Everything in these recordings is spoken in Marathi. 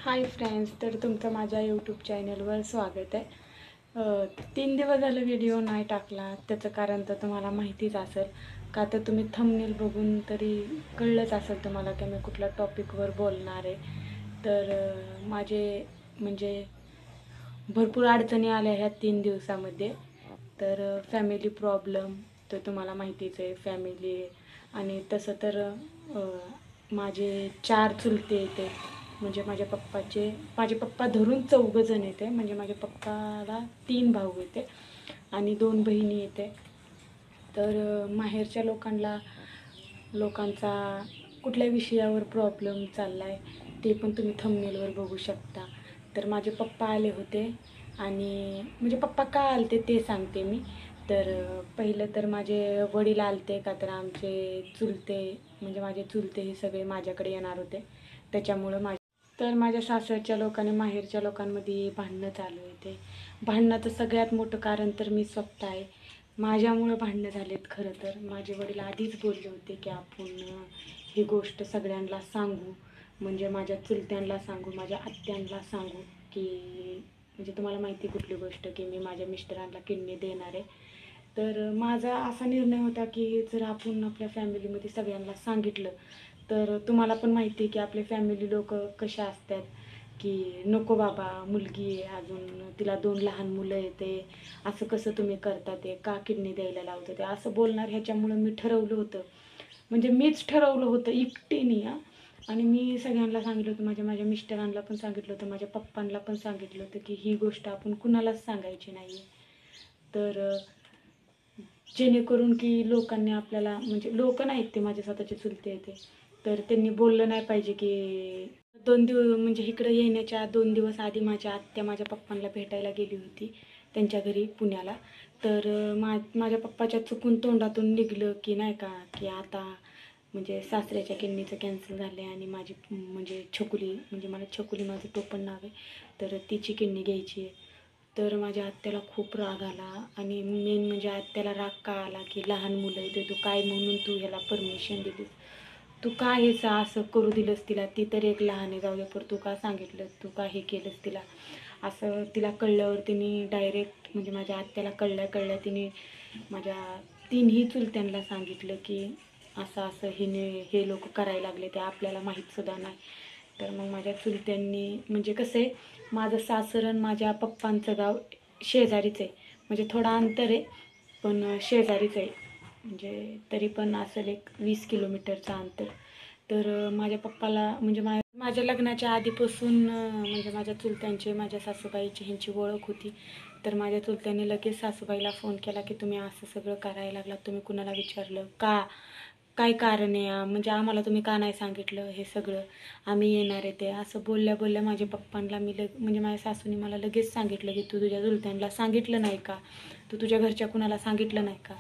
हाय फ्रेंड्स, तर तुमचं माझ्या यूट्यूब चॅनलवर स्वागत आहे. 3 दिवस झालं व्हिडिओ नाही टाकला. त्याचं कारण तर तुम्हाला माहितीच असेल, का तर तुम्ही थंबनेल बघून तरी कळलंच असेल तुम्हाला की मी कुठल्या टॉपिकवर बोलणार आहे. तर माझे म्हणजे भरपूर अडचणी आल्या ह्या 3 दिवसामध्ये. तर फॅमिली प्रॉब्लेम तर तुम्हाला माहितीच आहे, फॅमिली. आणि तसं तर माझे 4 चुलते येते. म्हणजे माझे पप्पा धरून 4 जण येते. म्हणजे माझ्या पप्पाला 3 भाऊ येते आणि 2 बहिणी येते. तर माहेरच्या लोकांचा कुठल्या विषयावर प्रॉब्लेम चालला आहे ते पण तुम्ही थंबनेलवर बघू शकता. तर माझे पप्पा आले होते आणि म्हणजे पप्पा का आलते ते सांगते मी. तर पहिलं तर माझे वडील आलते का तर आमचे चुलते म्हणजे माझे चुलते हे सगळे माझ्याकडे येणार होते. त्याच्यामुळं माझ्या सासरच्या लोकांनी माहेरच्या लोकांमध्ये भांडणं चालू आहे. भांडणाचं सगळ्यात मोठं कारण तर मी स्वतः आहे. माझ्यामुळं भांडणं झालेत. खरं तर माझे वडील आधीच बोलले होते की आपण ही गोष्ट सगळ्यांना सांगू, म्हणजे माझ्या चुलत्यांना सांगू, माझ्या आत्यांना सांगू की म्हणजे तुम्हाला माहिती कुठली गोष्ट की मी माझ्या मिस्टरांना किडनी देणार आहे. तर माझा असा निर्णय होता की जर आपण आपल्या फॅमिलीमध्ये सगळ्यांना सांगितलं तर तुम्हाला पण माहिती आहे की आपले फॅमिली लोक कशा असतात की नको बाबा, मुलगी आहे अजून, तिला 2 लहान मुलं येते, असं कसं तुम्ही करता, ते का किडनी द्यायला लावतं ते असं बोलणार. ह्याच्यामुळं मी ठरवलं होतं, म्हणजे मीच ठरवलं होतं एकटीने. आणि मी सगळ्यांना सांगितलं होतं, माझ्या माझ्या मिस्टरांना पण सांगितलं होतं, माझ्या पप्पांना पण सांगितलं होतं की ही गोष्ट आपण कुणालाच सांगायची नाही आहे. तर जेणेकरून की लोकांनी आपल्याला, म्हणजे लोक नाहीत ते माझे स्वतःचे चुलते येते, तर त्यांनी बोललं नाही पाहिजे की 2 दिवस म्हणजे इकडं येण्याच्या 2 दिवस आधी माझ्या आत्या माझ्या पप्पांना भेटायला गेली होती त्यांच्या घरी पुण्याला. तर माझ्या पप्पाच्या चुकून तोंडातून निघलं की नाही का की आता म्हणजे सासऱ्याच्या किडनीचं कॅन्सल झालं आहे आणि माझी म्हणजे छकुली, म्हणजे मला छकुली माझं टोपण नाव आहे, तर तिची किडनी घ्यायची आहे. तर माझ्या आत्याला खूप राग आला. आणि मेन म्हणजे आत्याला राग का आला की लहान मुलं येते, तू काय म्हणून तू ह्याला परमिशन दिलीस, तू का हेचं असं करू दिलंस तिला, ती तर एक लहान आहे, जाऊ दे, पर तू का सांगितलं, तू का हे केलंस तिला. असं तिला कळल्यावर तिने डायरेक्ट म्हणजे माझ्या आत्याला कळल्या तिने माझ्या 3ही चुलत्यांना सांगितलं की असं असं हे लोक करायला लागले, ते आपल्याला माहीतसुद्धा नाही. तर मग माझ्या चुलत्यांनी, म्हणजे कसं आहे, माझं सासर आणि माझ्या पप्पांचं गाव शेजारीच आहे, म्हणजे थोडं अंतर आहे पण शेजारीच आहे. म्हणजे तरी पण असेल एक 20 किलोमीटरचं अंतर. तर माझ्या पप्पाला म्हणजे माझ्या लग्नाच्या आधीपासून म्हणजे माझ्या चुलत्यांची, माझ्या सासूबाईची ह्यांची ओळख होती. तर माझ्या चुलत्यांनी लगेच सासूबाईला फोन केला की तुम्ही असं सगळं करायला लागलात, तुम्ही कुणाला विचारलं का, काय कारण आहे, म्हणजे आम्हाला तुम्ही का नाही सांगितलं हे सगळं, आम्ही येणार आहे ते, असं बोलल्या बोलल्या माझ्या पप्पांना म्हणजे माझ्या सासूने मला लगेच सांगितलं की तू तुझ्या चुलत्यांना सांगितलं नाही का, तू तुझ्या घरच्या कुणाला सांगितलं नाही का.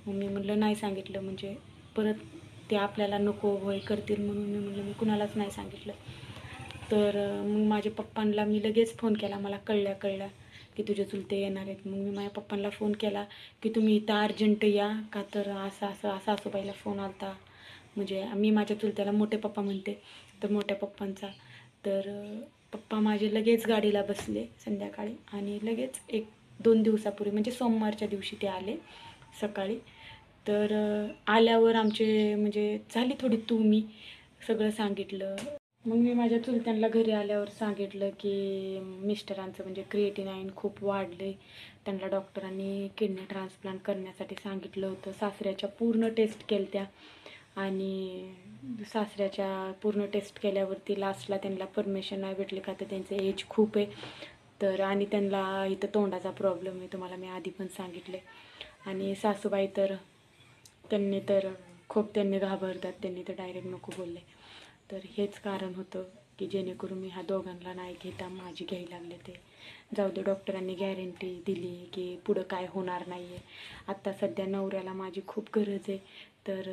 मग मी म्हटलं नाही सांगितलं, म्हणजे परत ते आपल्याला नको होय करतील म्हणून मी म्हटलं मी कुणालाच नाही सांगितलं. तर मग माझ्या पप्पांना मी लगेच फोन केला, मला कळल्या की तुझे चुलते येणार आहेत. मग मी माझ्या पप्पांना फोन केला की तुम्ही इथं अर्जंट या, का तर असं सासूबाईला फोन आलता, म्हणजे मी माझ्या चुलत्याला मोठे पप्पा म्हणते, तर मोठ्या पप्पांचा. तर पप्पा माझे लगेच गाडीला बसले संध्याकाळी आणि लगेच 1-2 दिवसापूर्वी म्हणजे सोमवारच्या दिवशी ते आले सकाळी. तर आल्यावर आमचे म्हणजे झाली थोडी मी सगळं सांगितलं. मग मी माझ्या चुलत्यांना घरी आल्यावर सांगितलं की मिस्टरांचं म्हणजे क्रिएटिनाईन खूप वाढले, त्यांना डॉक्टरांनी किडनी ट्रान्सप्लांट करण्यासाठी सांगितलं होतं. सासऱ्याच्या पूर्ण टेस्ट केल्या आणि सासऱ्याच्या पूर्ण टेस्ट केल्यावरती लास्टला त्यांना परमिशन नाही भेटली का तर त्यांचं एज खूप आहे. तर आणि त्यांना इथं तोंडाचा प्रॉब्लेम आहे, तुम्हाला मी आधी पण सांगितले. आणि सासूबाई तर त्यांनी घाबरतात, त्यांनी तर डायरेक्ट नको बोलले. तर हेच कारण होतं की जेणेकरून मी ह्या दोघांना नाही घेता माझी घ्यायला लागले. ते जाऊ दे, डॉक्टरांनी गॅरंटी दिली की पुढं काय होणार नाही आहे. आत्ता सध्या नवऱ्याला माझी खूप गरज आहे. तर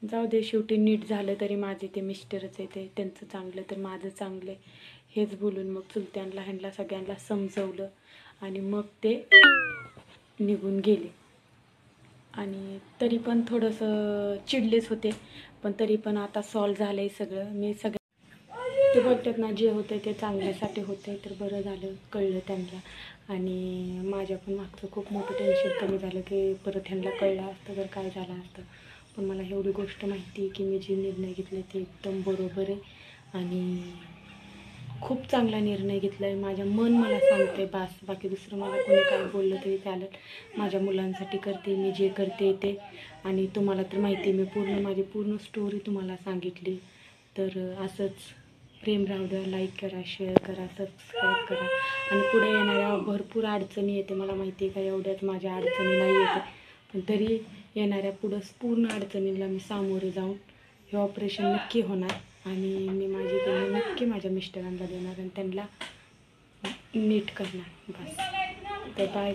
जाऊ दे, शेवटी नीट झालं तरी माझे ते मिस्टरच आहे, ते त्यांचं चांगलं तर माझं चांगलं आहे, हेच बोलून मग चुलत्यांना ह्यांना सगळ्यांना समजवलं आणि मग ते निघून गेले. आणि तरी पण थोडंसं चिडलेच होते, पण तरी पण आता सॉल्व झालं आहे सगळं. मी ते बोलतात ना, जे होतं ते चांगल्यासाठी होतं तर बरं झालं, कळलं त्यांना. आणि माझ्या पण मागचं खूप मोठं टेन्शन कमी झालं की परत ह्यांना कळलं असतं तर काय झालं असतं. पण मला एवढी गोष्ट माहिती आहे की मी जे निर्णय घेतले ते एकदम बरोबर आहे आणि खूप चांगला निर्णय घेतला आहे. माझं मन मला सांगते बास, बाकी दुसरं मला कोणी काय बोललं तरी चालेल. माझ्या मुलांसाठी करते मी जे करते ते. आणि तुम्हाला तर माहिती आहे, मी माझी पूर्ण स्टोरी तुम्हाला सांगितली. तर असंच प्रेम राहू द्या, लाईक करा, शेअर करा, सबस्क्राईब करा. आणि पुढे येणाऱ्या भरपूर अडचणी येते, मला माहिती आहे का एवढ्याच माझ्या अडचणी नाही येते, पण तरी येणाऱ्या पुढं पूर्ण अडचणींना मी सामोरे जाऊन हे ऑपरेशन नक्की होणार. आणि मी माझी केली नक्की माझ्या मिस्टरांना देणार आणि त्यांना नीट करणार बस. तर बाय.